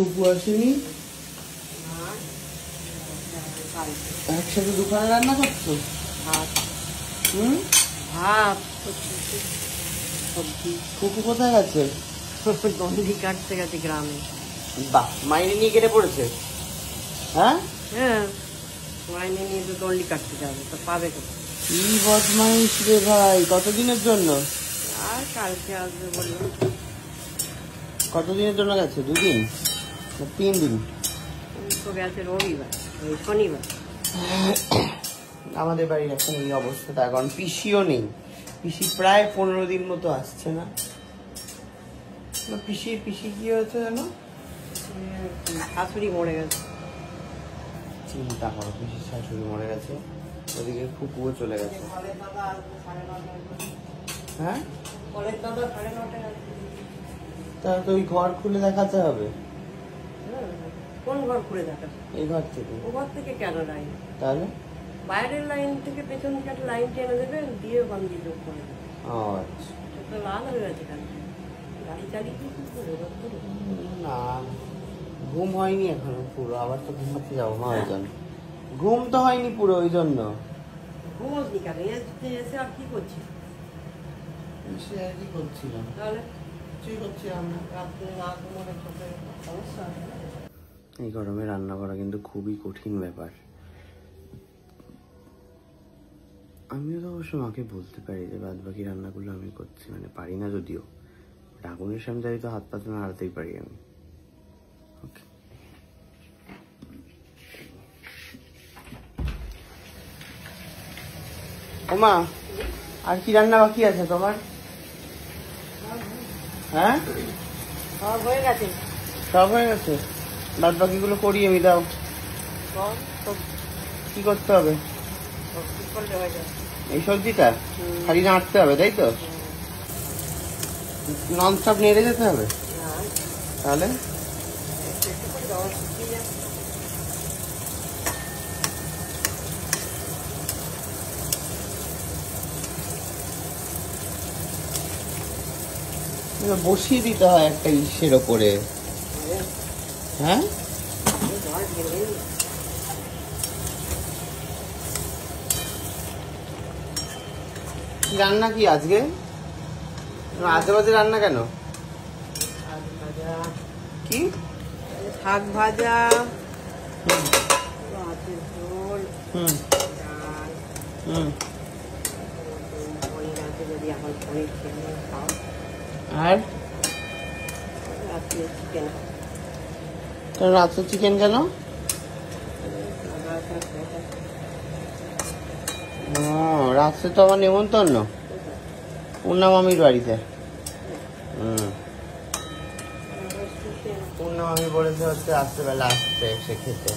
খুব আসেনি, একসাথে দুখানে রান্না করছো? ভাত সবজি। খুকু কোথায় গেছে? দণ্ডি কাটতে গেছে গ্রামে। বাহ, মাইনে নিয়ে কেটে পড়েছে? হ্যাঁ হ্যাঁ, মাইনে নিয়ে তো দণ্ডি কাটতে যাবে, তো পাবে কোথায়? কি বদমাইশ রে ভাই। কতদিনের জন্য? আর কালকে আসবে বললো। কতদিনের জন্য গেছে? 2 দিন না 3 দিন? তো গেছে রবিবার, শনিবার। আমাদের বাড়ির এখন এই অবস্থা, তার কারণ পিসিও নেই। পিসি প্রায় 15 দিন মতো আসছে না। পিসি কি হয়েছে জানো? শাশুড়ি মরে গেছে। চিন্তা করো, পিসির শাশুড়ি মরে গেছে, ওদিকে ফুকুও চলে গেছে। হ্যাঁ, তাহলে তো ওই ঘর খুলে দেখাতে হবে। কোন ঘর খুলে দেখাবে? এই ঘর থেকে। ও ঘর থেকে কেন লাইন? তাহলে বাইরের লাইন থেকে পেছন দিকে একটা লাইন টেনে দেবেন, দিয়ে বান্ধি যোগ করে দেবেন। আচ্ছা, তো লাল হয়ে গেছে কেন? গাড়ি চালিয়ে না ঘুম হয়নি এখনো পুরো, আবার তো ঘুমাতে যাবো মা, ওই জন্য ঘুম তো হয়নি পুরো, ওই জন্য। ঘুমোসনি কেন? এসে আর কি করছি? কি করছিলাম? তাহলে কিছুই করছিলাম না। রাত্রে না ঘুমোলে চোখে সমস্যা হবে। এই গরমে রান্না করা কিন্তু খুবই কঠিন ব্যাপার। আমিও তো অবশ্য মাকে বলতে পারি যে বাদ বাকি রান্নাগুলো আমি করছি, মানে পারি না যদিও, আগুনের সামনে দাঁড়িয়ে তো হাত পাতে নাড়াতেই পারি আমি। ওকে, ওমা আর কি রান্না বাকি আছে তোমার? হ্যাঁ, সব হয়ে গেছে। সব হয়ে গেছে, বাদ বাকিগুলো করি আমি। দাও, কি করতে হবে? এই সবজিটা খালি নাড়তে হবে, তাই তো? নন স্টপ নেড়ে যেতে হবে? তাহলে বসিয়ে দিতে হয় একটা ইসের ওপরে। হ্যাঁ, রান্না কি আজকে? আজে বাজে রান্না কেন? কি? শাক ভাজা, মাছের ঝোল, ডাল, পনির আছে যদি এখন পনির খেয়ে খাও। আর রাত্রে চিকেন। রাতে চিকেন কেন? রাত্রে তো আমার নেমন্তন্ন, পূর্ণা মামির বাড়িতে। পূর্ণা মামি বলেছে হচ্ছে রাত্রেবেলা আসতে, এসে খেতে।